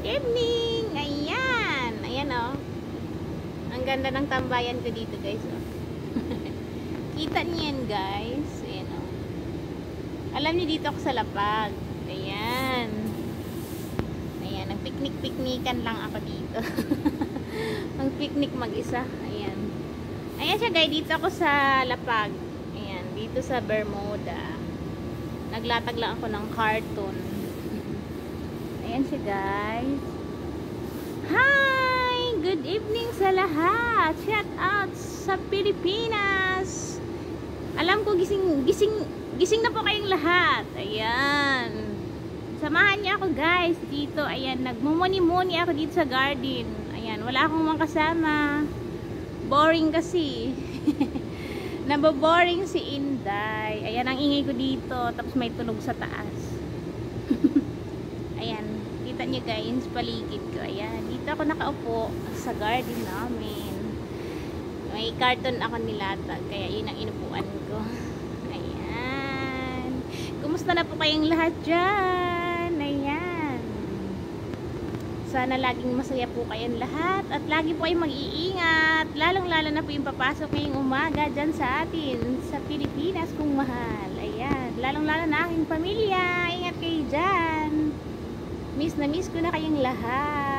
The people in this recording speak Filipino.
evening! Ayan! Ayan o. Ang ganda ng tambayan ko dito guys o. Kita niyo yan guys. Ayan o. Alam niyo dito ako sa Lapag. Ayan. Ayan. Nag-picnic-picnican lang ako dito. Ang picnic mag-isa. Ayan. Ayan siya guys. Dito ako sa Lapag. Ayan. Dito sa Bermuda. Naglatag lang ako ng carton. Ayan siya guys. Hi! Good evening sa lahat. Shout out sa Pilipinas. Alam ko gising na po kayong lahat. Ayan. Samahan niyo ako guys dito. Ayan, nagmumuni-muni ako dito sa garden. Ayan, wala akong mga kasama. Boring kasi. Naboboring si Inday. Ayan ang ingay ko dito. Tapos may tulog sa taas. Ayan, kita nyo guys, paligid ko. Ayan, dito ako nakaupo sa garden namin. May carton ako nilatag, kaya yun ang inupuan ko. Ayan. Kumusta na po kayong lahat dyan? Ayan. Sana laging masaya po kayong lahat at lagi po kayong mag-iingat. Lalong-lalo na po yung papasok ngayong umaga dyan sa atin, sa Pilipinas kung mahal. Ayan, lalong-lalo na aking pamilya. Ingat kayo dyan. Miss na miss ko na kayong lahat.